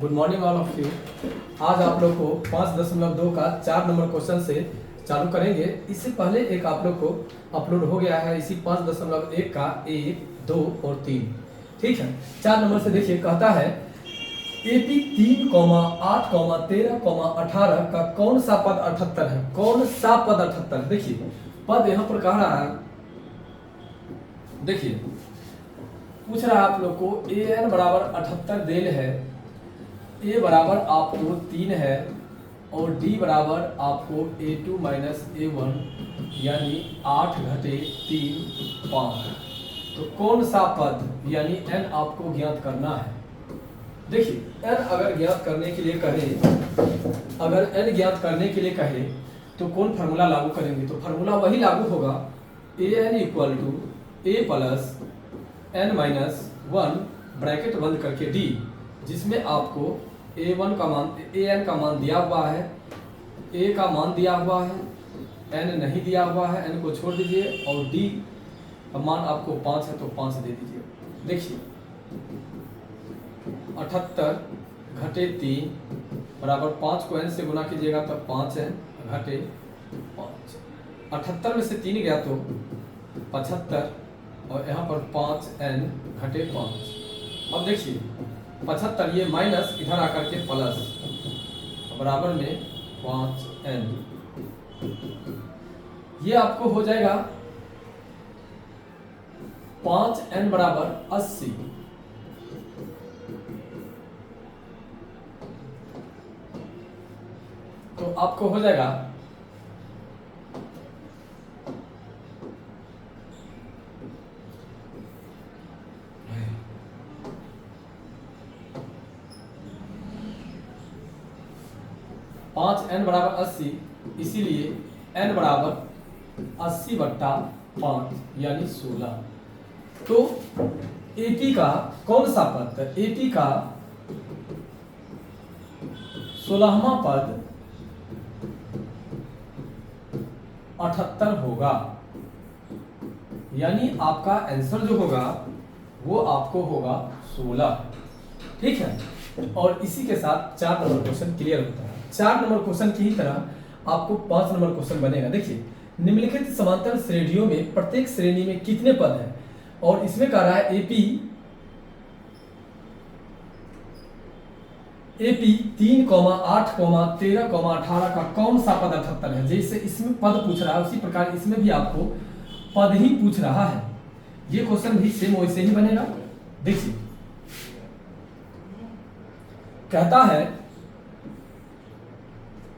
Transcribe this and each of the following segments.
Good morning all of you. आज आप लोग को 5.2 का 4 नंबर क्वेश्चन से चालू करेंगे। इससे पहले एक आप लोग को अपलोड हो गया है इसी 5.1 का 1, 2 और 3। ठीक है, 4 नंबर से देखिए, कहता है एपी 3, 8, 13, 18 का कौन सा पद 78 है। कौन सा पद 78 है? देखिए पद यहाँ पर कह रहा है, देखिए पूछ रहा है आप लोग को ए एन बराबर 78 देल है, ए बराबर आपको 3 है और डी बराबर आपको A2 माइनस A1 यानी 8 घटे 3 5। तो कौन सा पद यानी n आपको ज्ञात करना है। देखिए n अगर ज्ञात करने के लिए कहे, अगर n ज्ञात करने के लिए कहे तो कौन फार्मूला लागू करेंगे? तो फार्मूला वही लागू होगा an equal to a plus n minus 1 bracket बंद करके d, जिसमें आपको a1 का मान an का मान दिया हुआ है, a का मान दिया हुआ है, n नहीं दिया हुआ है, n को छोड़ दीजिए और d का मान आपको 5 है तो 5 दे दीजिए। देखिए 78 घटे 3 बराबर 5 को n से गुना कीजिएगा तब 5n घटे 5। 78 में से 3 गया तो 75 और यहाँ पर 5n घटे 5। अब देखिए 75 ये माइनस इधर आकर के प्लस बराबर में 5n, ये आपको हो जाएगा 5n बराबर 80। तो आपको हो जाएगा 5n बराबर 80, इसीलिए n बराबर 80/5 यानी 16। तो AP का कौन सा पद? AP का 16वां पद 78 होगा, यानी आपका आंसर जो होगा वो आपको होगा 16। ठीक है, और इसी के साथ 4 नंबर क्वेश्चन क्लियर होता है। 4 नंबर क्वेश्चन की ही तरह आपको 5 नंबर क्वेश्चन बनेगा। देखिए निम्नलिखित समांतर श्रेणियों में प्रत्येक श्रेणी में कितने पद हैं, और इसमें कह रहा है एपी 3, 8, 13, 18 का कौन सा पद 78 है। जैसे इसमें पद पूछ रहा है उसी प्रकार इसमें भी आपको पद ही पूछ रहा है। ये क्वेश्चन भी सेम वैसे ही बनेगा। देखिए कहता है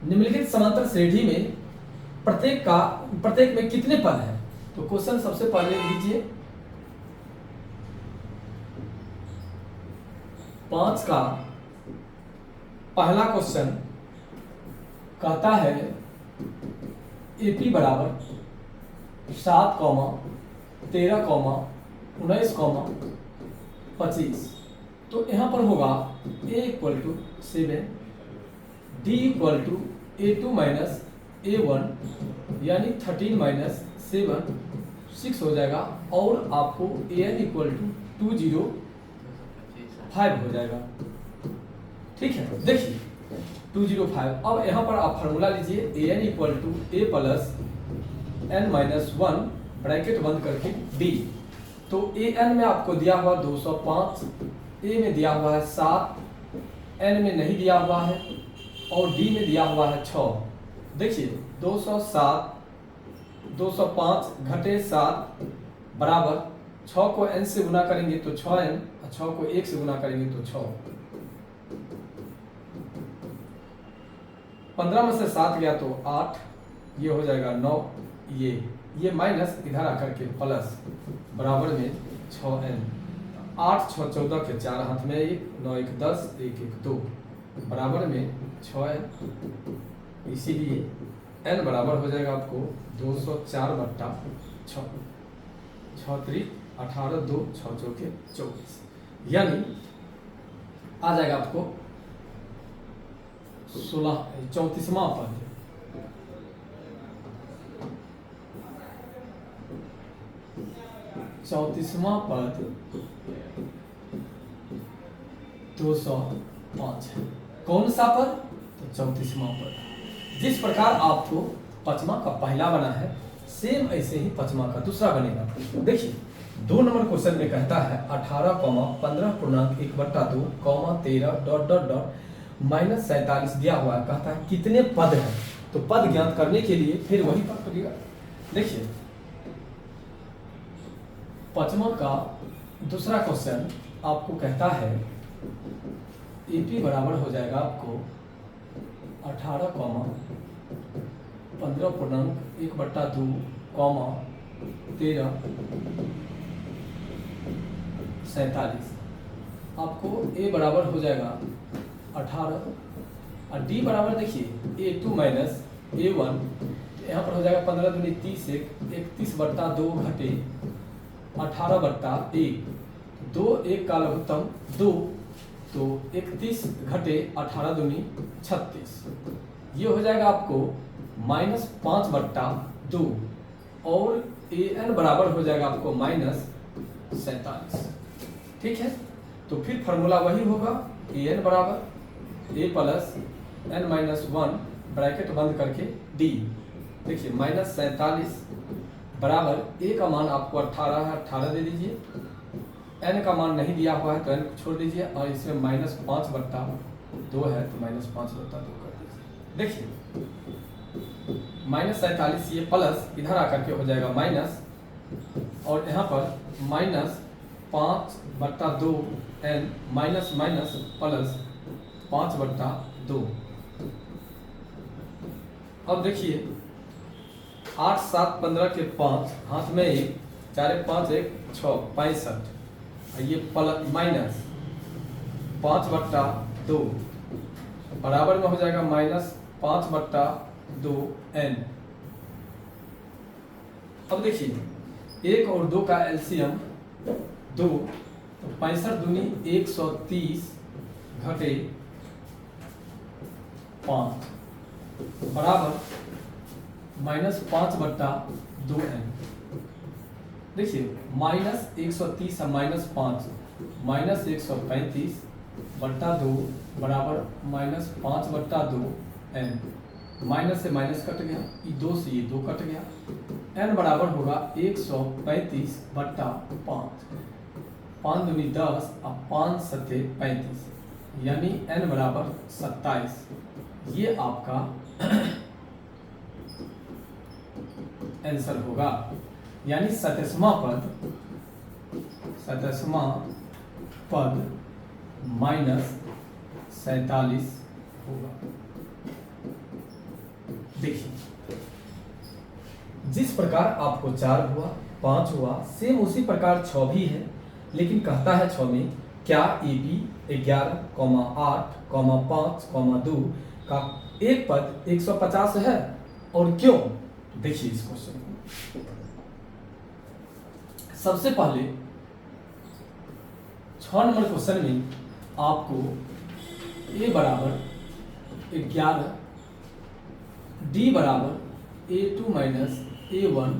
निम्नलिखित समांतर श्रेणी में प्रत्येक में कितने पद हैं। तो क्वेश्चन सबसे पहले लीजिए 5 का पहला क्वेश्चन कहता है एपी बराबर 7, 13, 19, 25। तो यहाँ पर होगा a equal to 7, d equal to A2 minus A1 यानी 13 माइनस 7 6 हो जाएगा, और आपको an इक्वल टू 205 हो जाएगा। ठीक है, देखिए 205। अब यहाँ पर आप फार्मूला लीजिए an equal to a plus n minus 1 bracket बंद करके d। तो an में आपको दिया हुआ 205, a में दिया हुआ है 7, n में नहीं दिया हुआ है और d में दिया हुआ है 6। देखिए 207 205 घटे 7 बराबर 6 को n से गुना करेंगे तो 6n, 6 को 1 से गुना करेंगे तो 6। 15 में से 7 गया तो 8, ये हो जाएगा 9, ये माइनस इधर आकर के प्लस बराबर में 6n। 8, 6, 14 के 4 हाथ में 1, 9, 1, 10, 1, 1, 2 बराबर में 6n। इसीलिए n बराबर हो जाएगा आपको 204/6। 6 3 18, 2 6 चौके 24, यानी आ जाएगा आपको 34वां पद। 34वां पद 204 5 है। कौन सा पद? तो 34वां पद। जिस प्रकार आपको 5वां का पहला बना है, सेम ऐसे ही 5वां का दूसरा बनेगा। देखिए 2 नंबर क्वेश्चन में कहता है 18,15.1/2, 13 ... -47 दिया हुआ है। कहता है कितने पद हैं? तो पद ज्ञात करने के लिए फिर वही पद करिएगा। देखिए 5वां का दूसरा क्वेश्चन आपको कहता है AP बराबर हो जाएगा आपको 18,15.1/2, 13 ... आपको A बराबर हो जाएगा 18 और D बराबर देखिए A2 - A1, यहाँ पर हो जाएगा 15 दूनी 30, 31/2 घटे 18/1, 2 1 का लघुत्तम 2, तो 31 घटे 18 दूनी 36, ये हो जाएगा आपको -5/2 और AN बराबर हो जाएगा आपको -47। ठीक है, तो फिर फार्मूला वही होगा AN बराबर A + n-1 ब्रैकेट बंद करके D। देखिए -47 बराबर A का मान आपको 18 है, 18 दे दीजिए। n का मान नहीं दिया हुआ है तो n को छोड़ दीजिए और इसमें -5/2 है तो -5/2 कर दीजिए। देखिए -47 ये प्लस इधर आकर के हो जाएगा माइनस, और यहाँ पर -5/2 n माइनस माइनस प्लस 5/2। अब देखिए 8 7 15 के 5 हाथ में 1, 4 1 5 1 6 65, ये प्लस माइनस 5/2 बराबर में हो जाएगा -5/2 n। अब देखिए 1 और 2 का एलसीएम 2, तो 65 दूनी 130 घटे 5 बराबर -5/2 n। देखिए -130 और -5 -135/2 बराबर -5/2 n। माइनस से माइनस कट गया, ये 2 से ये 2 कट गया, n बराबर होगा 135/5, 5 दूनी 10 और 5 सत्ते 35, यानी n बराबर 27। ये आपका आंसर होगा, यानी 27वां पद -47 होगा। देखिए जिस प्रकार आपको 4 हुआ, 5 हुआ, सेम उसी प्रकार 6 भी है, लेकिन कहता है 6 में क्या AB 11, 8, 5, 2 का एक पद 150 है और क्यों? देखिए इस क्वेश्चन को सबसे पहले 6 नंबर क्वेश्चन में आपको A बराबर 11, D बराबर A2 - A1,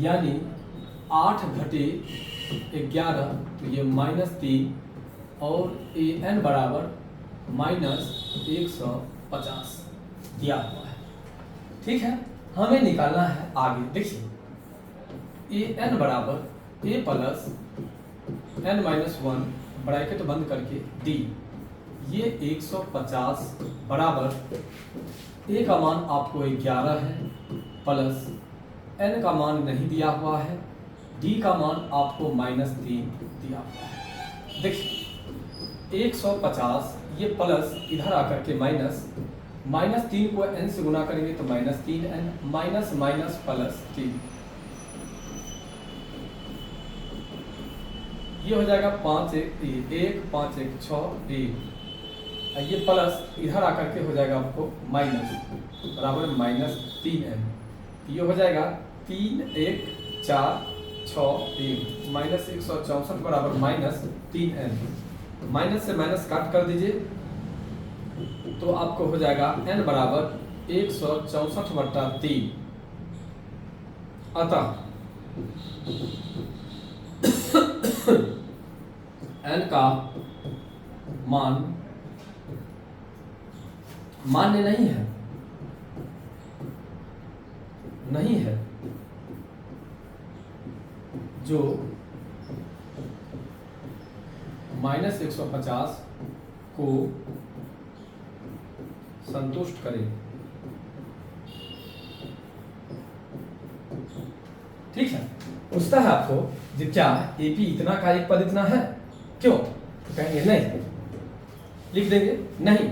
यानी 8 घटे 11 तो ये -3, और AN बराबर -150 दिया हुआ है। ठीक है, हमें निकालना है आगे। देखिए AN बराबर A + n-1 ब्रैकेट बंद करके D, ये 150 बराबर A का मान आपको 11 है, प्लस n का मान नहीं दिया हुआ है, D का मान आपको -3 दिया हुआ है। देखिए 150 ये प्लस इधर आकर के -3 को n से गुना करेंगे तो -3n, माइनस माइनस प्लस 3, ये हो जाएगा 5 1 5 1 6 1, ये प्लस इधर आकर के हो जाएगा आपको माइनस बराबर -3n, ये हो जाएगा 3 1 4 6 1 -164 बराबर -3n। माइनस से माइनस काट कर दीजिए तो आपको हो जाएगा n बराबर 164/3। अतः n का मान मान्य नहीं है, नहीं है, जो -150 को संतुष्ट करे। ठीक है, पूछता है आपको जो क्या एपी इतना का एक पद इतना है, क्यों? तो कहेंगे नहीं, लिख देंगे नहीं,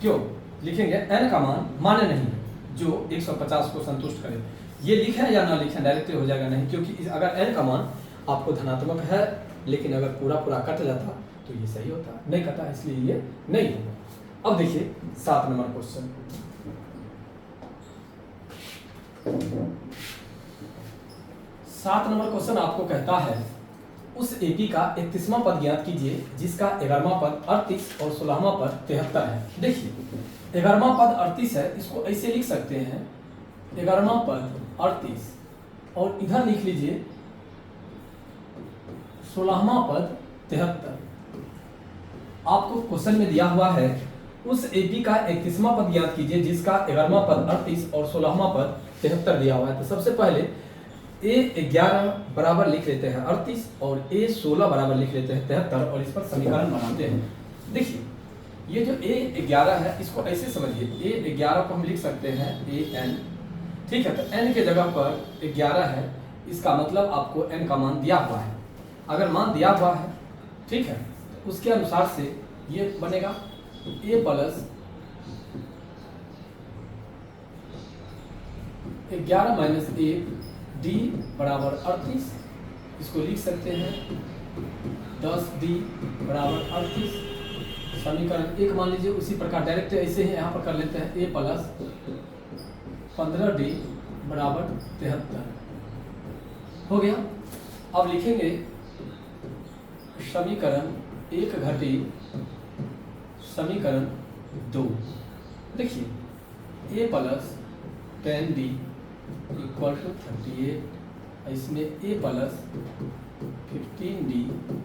क्यों लिखेंगे? n का मान मान्य नहीं है जो 150 को संतुष्ट करे। ये लिखें या ना लिखें डायरेक्टली हो जाएगा नहीं, क्योंकि अगर n का मान आपको धनात्मक है लेकिन अगर पूरा पूरा कट जाता तो ये सही होता, नहीं कटा इसलिए ये नहीं होगा। अब देखिए 7 नंबर क्वेश्चन। 7 नंबर क्वेश्चन आपको कहता है उस एपी का 31वां पद ज्ञात कीजिए जिसका 11वां पद 38 और 16वां पद 73 है। देखिए 11वां पद 38 है, इसको ऐसे लिख सकते हैं 11वां पद 38 और इधर लिख लीजिए 16वां पद 73। आपको क्वेश्चन में दिया हुआ है उस एपी का 31वां पद ज्ञात कीजिए जिसका 11वां पद 38 और 16वां पद 73 दिया हुआ है। तो सबसे पहले A11 बराबर लिख लेते हैं 38 और A16 बराबर लिख लेते हैं 73 और इस पर समीकरण बनाते हैं। देखिए ये जो A11 है इसको ऐसे समझिए, A11 को हम लिख सकते हैं AN। ठीक है, तो n के जगह पर 11 है, इसका मतलब आपको n का मान दिया हुआ है। अगर मान दिया हुआ है, ठीक है, तो उसके अनुसार से ये बनेगा A प्लस 11 माइनस 1 D बराबर 38, इसको लिख सकते हैं 10D बराबर 38। समीकरण 1 मान लीजिए, उसी प्रकार डायरेक्ट ऐसे ही यहाँ पर कर लेते हैं A प्लस 15D बराबर 73 हो गया। अब लिखेंगे समीकरण 1 घटी समीकरण 2। देखिए A plus 10D equal to 38, इसमें A plus 15D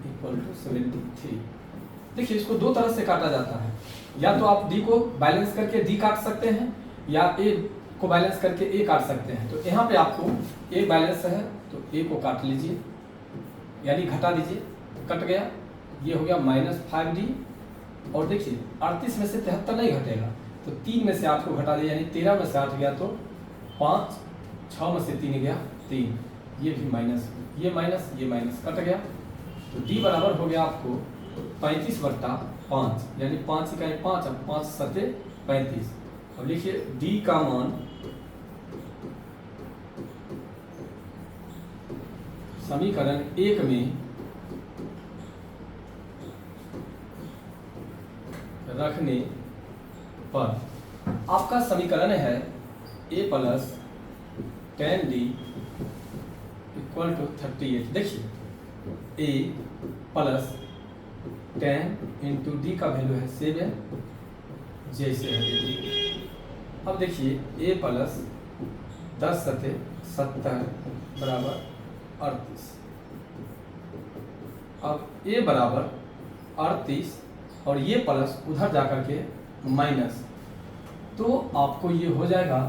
equal to 73। देखिए इसको दो तरह से काटा जाता है, या तो आप D को बैलेंस करके D काट सकते हैं या A को बैलेंस करके A काट सकते हैं। तो यहाँ पे आपको A बैलेंस है तो A को काट लीजिए यानी घटा दीजिए, कट गया, ये हो गया -5D। और देखिए 38 में से 73 नहीं घटेगा तो 3 में से 8 को घटा दिया यानी 13 में से 8 गया तो 5, 6 में से 3 गया 3, ये भी माइनस, ये माइनस, ये माइनस, कट गया। तो D बराबर हो गया आपको 35/5 यानी 5 इकाई 5, अब 5 सते 35। अब लिखिए D का मान समीकरण 1 में रखने पर आपका समीकरण है A plus 10D equal to 38। देखिए A प्लस 10 इंटू D का वैल्यू है 7, जैसे है। अब देखिए A प्लस 10 सते 70 बराबर 38। अब A बराबर 38 और ये प्लस उधर जाकर के माइनस, तो आपको ये हो जाएगा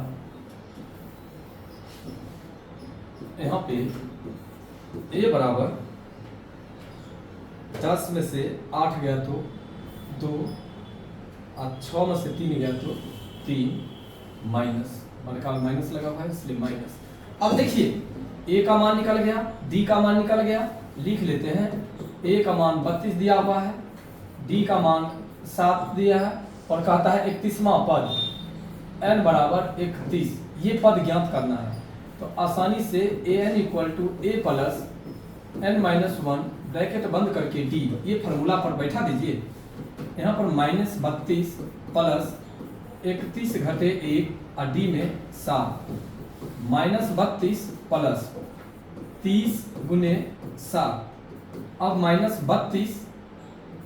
यहाँ पे A बराबर 10 में से 8 गया तो 2 और 6 में से 3 गया तो 3, माइनस का माइनस लगा हुआ है इसलिए माइनस। अब देखिए A का मान निकल गया, D का मान निकल गया, लिख लेते हैं A का मान 32 दिया हुआ है, D का मान 7 दिया है और कहता है 31वां पद n बराबर 31, ये पद ज्ञात करना है। तो आसानी से an equal to A plus n-1 bracket बंद करके D, ये फार्मूला पर बैठा दीजिए। यहाँ पर -32 प्लस 31 घटे 1 और D में 7, -32 प्लस 30 गुने 7, अब -32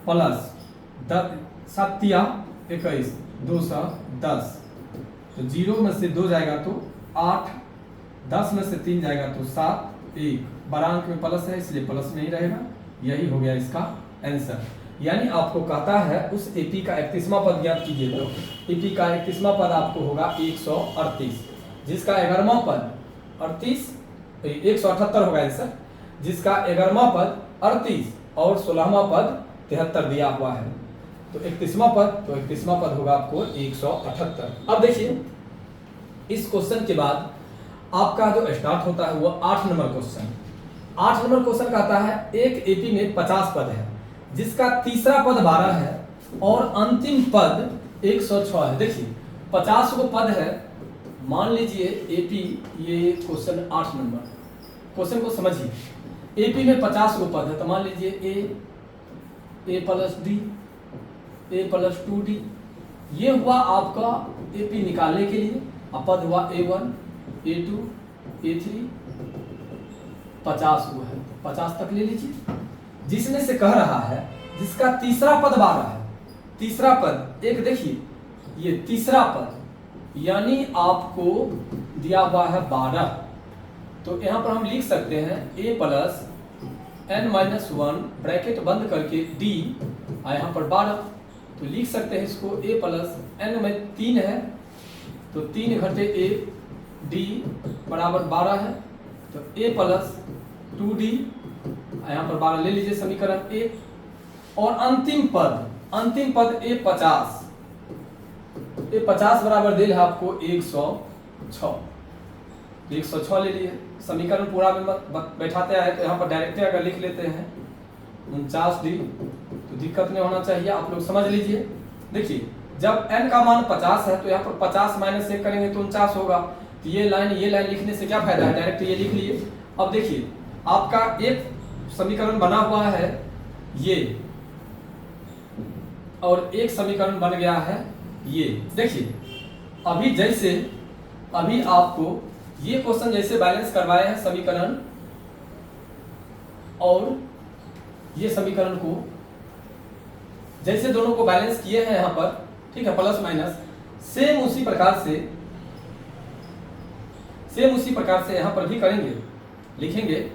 प्लस 7 या 21, 210, तो 0 में से 2 जाएगा तो 8, 10 में से 3 जाएगा तो 7, 1 12 अंक में प्लस है इसलिए प्लस में ही रहेगा। यही हो गया इसका आंसर। यानी आपको कहता है उस एपी का 31वां पद ज्ञात कीजिए, तो एपी का 31वां पद आपको होगा 138, जिसका 11वां पद 178 होगा आंसर, जिसका 11वां पद 38 और 16वां पद 73 दिया हुआ है। तो 31वां पद होगा आपको 178। अब देखिए इस क्वेश्चन के बाद आपका जो स्टार्ट होता है वो 8 नंबर क्वेश्चन। 8 नंबर क्वेश्चन कहता है एक एपी में 50 पद है, जिसका तीसरा पद 12 है और अंतिम पद 106 है। देखिए 50 को पद है, मान लीजिए एपी, ये क्वेश्चन 8 नंबर क्वेश्चन को समझिए। एपी में 50 को पद है, तो मान लीजिए ए प्लस डी, ए प्लस 2d, ये हुआ आपका एपी निकालने के लिए। अब पद हुआ A1, A2, A3, 50 हुआ है, 50 तक ले लीजिए। जिसमें से कह रहा है जिसका तीसरा पद 12 है, तीसरा पद एक देखिए, ये तीसरा पद यानी आपको दिया हुआ है 12, तो यहां पर हम लिख सकते हैं a प्लस n-1 ब्रैकेट बंद करके d, यहाँ पर 12, तो लिख सकते हैं इसको a प्लस n में 3 है, तो 3 घटे a d बराबर 12 है, तो a प्लस 2d, यहाँ पर 12 ले लीजिए समीकरण 1। और अंतिम पद a 50 बराबर दिल है आपको 106, 106 ले लिए। समीकरण पूरा में बैठाते हैं, तो यहाँ पर डायरेक्ट अगर लिख लेते हैं 49d, तो दिक्कत नहीं होना चाहिए, आप लोग समझ लीजिए। देखिए जब n का मान 50 है तो यहाँ पर 50 माइनस 1 करेंगे तो 49 होगा, तो ये लाइन लिखने से क्या फायदा है, डायरेक्ट ये लिख लिए। अब देखिए आपका एक समीकरण बना हुआ है ये, और एक समीकरण बन गया है ये। देखिए अभी आपको ये क्वेश्चन जैसे बैलेंस करवाए हैं समीकरण, और ये समीकरण को जैसे दोनों को बैलेंस किए हैं यहाँ पर, ठीक है, प्लस माइनस, सेम उसी प्रकार से यहाँ पर भी करेंगे। लिखेंगे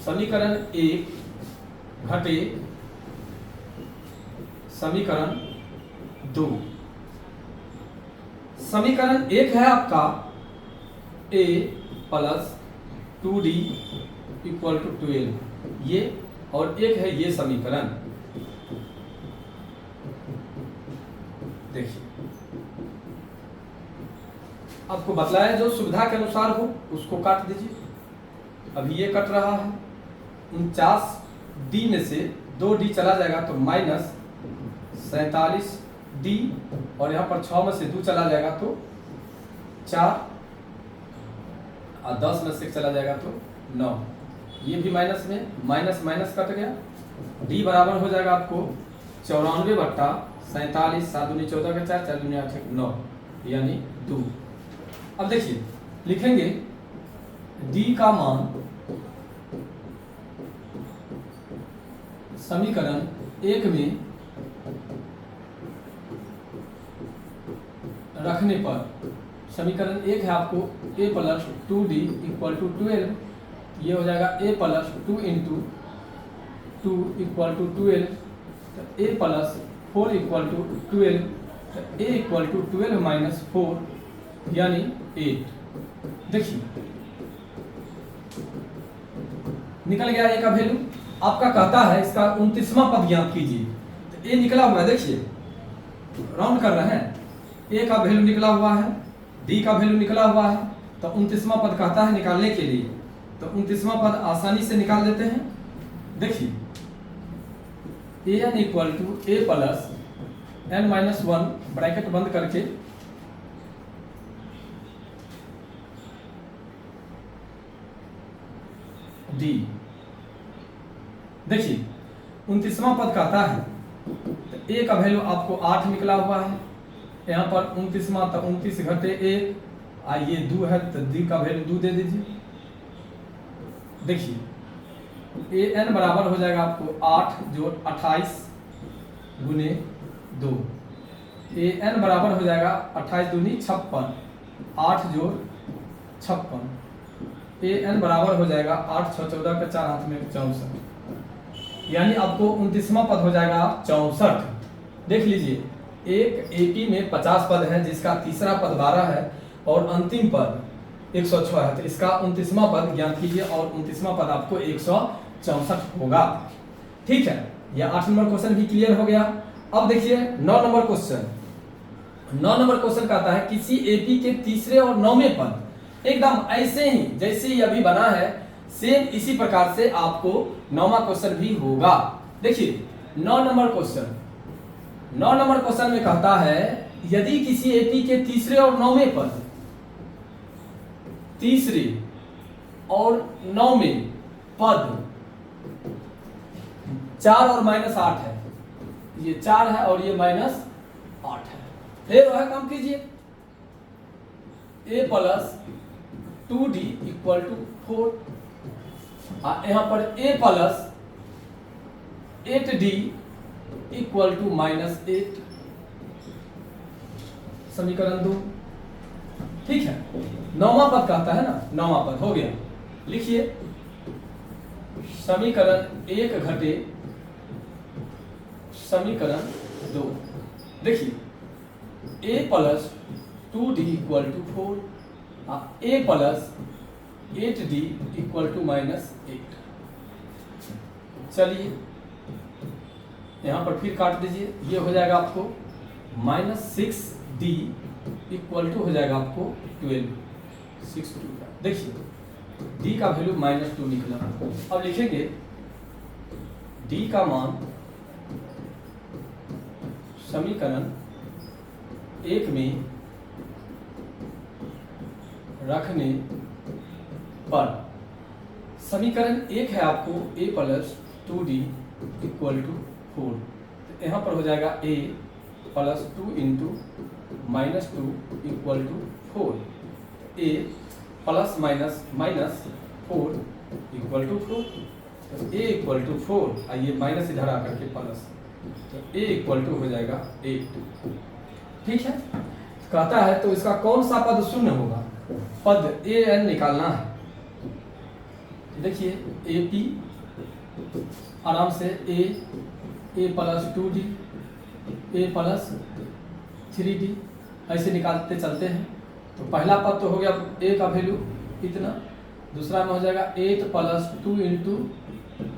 समीकरण 1 घटे समीकरण 2। समीकरण 1 है आपका a plus 2d equal to 12, ये, और एक है ये समीकरण। देखिए आपको बतलाया जो सुविधा के अनुसार हो उसको काट दीजिए। अभी ये कट रहा है 49d में से 2d चला जाएगा तो माइनस 47d, और यहाँ पर 6 में से 2 चला जाएगा तो 4, और 10 में से चला जाएगा तो 9, ये भी माइनस में माइनस कट गया। d बराबर हो जाएगा आपको 94/47, 7 दूनी 14 का 4, 4 दूनी 8 9, यानी 2। अब देखिए लिखेंगे d का मान समीकरण 1 में रखने पर, समीकरण 1 है आपको a plus 2d equal to 12, ये हो जाएगा a plus 2 into 2 equal to 12, तो a प्लस 4 इक्वल टू 12, तो a इक्वल टू 12 माइनस 4 यानी 8। देखिए निकल गया a का वैल्यू। आपका कहता है इसका 29वां पद ज्ञात कीजिए, तो a निकला हुआ है, देखिए राउंड कर रहे हैं, a का वैल्यू निकला हुआ है, d का वैल्यू निकला हुआ है, तो 29वां पद कहता है निकालने के लिए, तो 29वां पद आसानी से निकाल देते हैं। देखिए an equal to a plus n-1 bracket बंद करके d। देखिए 29वां पद कहता है, तो a का वैल्यू आपको 8 निकला हुआ है, यहाँ पर 29वां, तो 29 घटे 1, ये 2 है तो d का वैल्यू 2 दे दीजिए। देखिए an बराबर हो जाएगा आपको 8 जोड़ 28 गुने 2, an बराबर हो जाएगा 28 दूनी 56, 8 जोड़ 56, an बराबर हो जाएगा 8 6 14 का 4 हाथ में 64, यानी आपको 29वां पद हो जाएगा 64। देख लीजिए, एक एपी में 50 पद है जिसका तीसरा पद 12 है और अंतिम पद 106 है, तो इसका 29वां पद ज्ञात कीजिए और 29वां पद आपको 164 होगा। ठीक है, यह 8 नंबर क्वेश्चन भी क्लियर हो गया। अब देखिए 9 नंबर क्वेश्चन। 9 नंबर क्वेश्चन कहता है किसी एपी के तीसरे और 9वें पद एकदम ऐसे ही जैसे ही अभी बना है, सेम इसी प्रकार से आपको 9वां क्वेश्चन भी होगा। देखिए 9 नंबर क्वेश्चन। 9 नंबर क्वेश्चन में कहता है यदि किसी एपी के तीसरे और 9वें पद, तीसरे और 9वें पद 4 और -8 है, ये 4 है और ये -8 है, फिर वह काम कीजिए a plus 2d equal to 4, यहां पर a plus 8d equal to -8, समीकरण 2। ठीक है, 9वां पद कहता है ना, 9वां पद हो गया। लिखिए समीकरण 1 घटे समीकरण 2। देखिए a plus 2d equal to 4, a plus 8d equal to -8। चलिए यहां पर फिर काट दीजिए, ये हो जाएगा आपको -6d इक्वल टू हो जाएगा आपको 12, 6 2 का। देखिए d का वैल्यू -2 निकला। अब लिखेंगे d का मान समीकरण 1 में रखने पर, समीकरण 1 है आपको a plus 2d equal to 4, तो यहाँ पर हो जाएगा a plus 2 into -2 equal to 4, a plus minus -4 equal to 4, तो a इक्वल टू 4, आइए माइनस इधर आकर के प्लस, तो a इक्वल टू हो जाएगा 8। ठीक है, कहता है तो इसका कौन सा पद शून्य होगा, पद a n निकालना है। देखिए AP आराम से a plus 2d, a plus 3d ऐसे निकालते चलते हैं। तो पहला पद तो हो गया a का वैल्यू इतना, दूसरा में हो जाएगा 8 प्लस 2 इंटू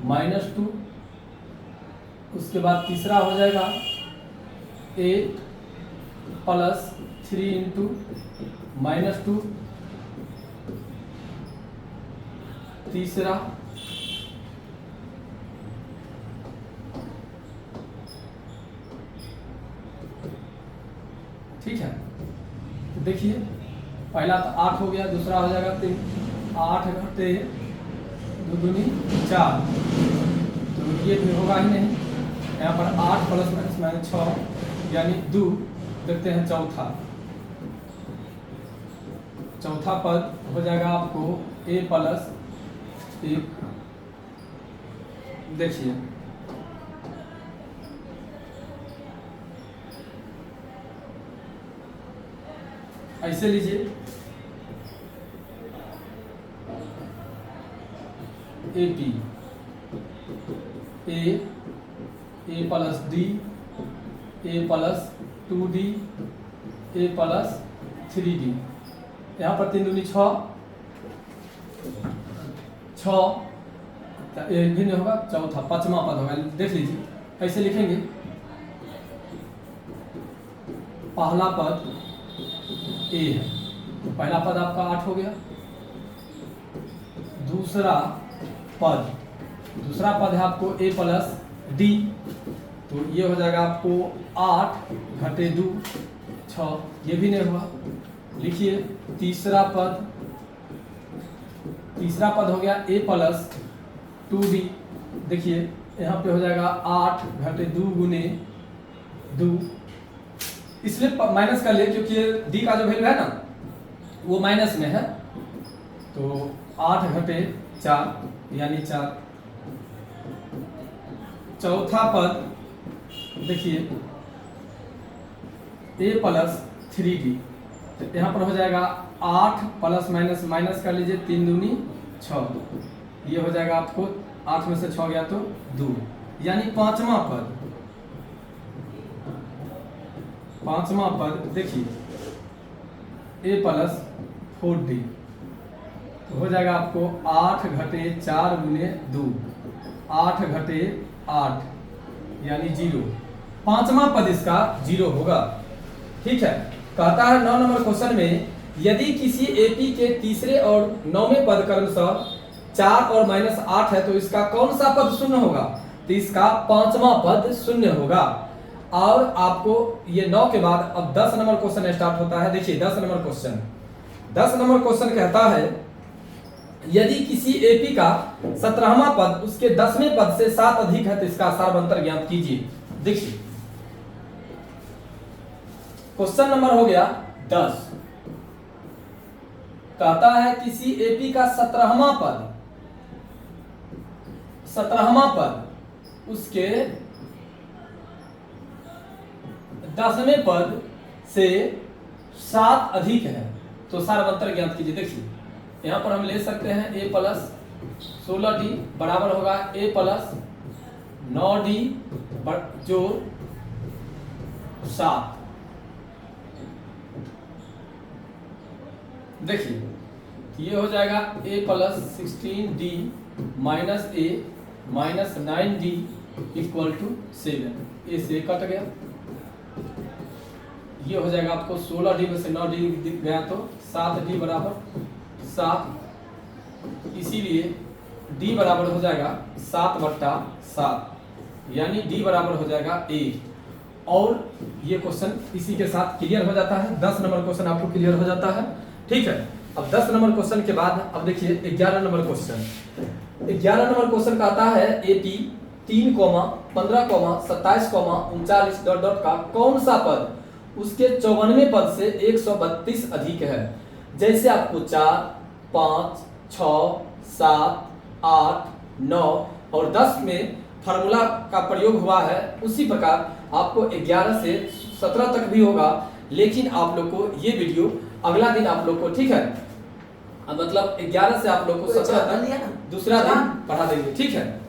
-2, उसके बाद तीसरा हो जाएगा 8 प्लस 3 इंटू -2, तीसरा ठीक है। तो देखिए पहला तो 8 हो गया, दूसरा हो जाएगा 3, 8 घटे 2 दूनी 4, तो ये भी होगा ही नहीं। यहाँ पर 8 प्लस माइनस 6 यानी 2। देखते हैं चौथा पद हो जाएगा आपको a प्लस 1। देखिए ऐसे लीजिए AP a plus d, a plus 2d, a plus 3d, यहाँ पर 3 दूनी 6, भिन्न होगा, चौथा 5वां पद होगा। देख लीजिए ऐसे लिखेंगे, पहला पद a है, तो पहला पद आपका 8 हो गया। दूसरा पद है आपको a प्लस d, तो ये हो जाएगा आपको 8 घटे 2 6, ये भी नहीं हुआ। लिखिए तीसरा पद हो गया a प्लस 2d। देखिए यहाँ पे हो जाएगा 8 घटे 2 गुने 2, इसलिए माइनस कर लिए क्योंकि d का जो वैल्यू है ना वो माइनस में है, तो 8 घटे 4 यानी 4। चौथा पद देखिए a प्लस 3d, तो यहाँ पर हो जाएगा 8 प्लस माइनस कर लीजिए, 3 दूनी 6, ये हो जाएगा आपको 8 में से 6 गया तो 2, यानी पांचवा पद देखिए a प्लस 4d तो हो जाएगा आपको 8 घटे 4 गुने 2, 8 घटे 8 यानी 0। पांचवा पद इसका 0 होगा। ठीक है, कहता है 9 नंबर क्वेश्चन में यदि किसी एपी के तीसरे और 9वें पद क्रमशः 4 और -8 है तो इसका कौन सा पद शून्य होगा? तो इसका पांचवा पद शून्य होगा। और आपको ये 9 के बाद अब 10 नंबर क्वेश्चन स्टार्ट होता है। देखिए 10 नंबर क्वेश्चन कहता है यदि किसी एपी का 17वां पद उसके 10वें पद से 7 अधिक है तो इसका सारवंतर ज्ञात कीजिए। देखिए क्वेश्चन नंबर हो गया 10, कहता है किसी एपी का 17वां पद उसके 10वें पद से 7 अधिक है तो सारवंतर ज्ञात कीजिए। देखिए यहां पर हम ले सकते हैं a प्लस 16d बराबर होगा a प्लस 9d जोड़ 7। देखिए ये हो जाएगा a plus 16d minus a minus 9d equal to 7। A से कट गया, ये हो जाएगा आपको 16d में से 9d दिख गया तो 7d बराबर 7, इसीलिए d बराबर हो जाएगा 7/7 यानी d बराबर हो जाएगा 1। और ये क्वेश्चन इसी के साथ क्लियर हो जाता है। 10 नंबर क्वेश्चन आपको क्लियर हो जाता है। ठीक है, अब 10 नंबर क्वेश्चन के बाद अब देखिए 11 नंबर क्वेश्चन। 11 नंबर क्वेश्चन का आता है एपी 3, 15, 27, 39 डॉट डॉट का कौन सा पद उसके 54वें पद से 132 अधिक है? जैसे आपको 4, 5, 6, 7, 8, 9 और 10 में फार्मूला का प्रयोग हुआ है, उसी प्रकार आपको 11 से 17 तक भी होगा। लेकिन आप लोग को ये वीडियो अगला दिन आप लोग को, ठीक है, मतलब 11 से आप लोग को 17 तक दूसरा दिन पढ़ा देंगे। ठीक है।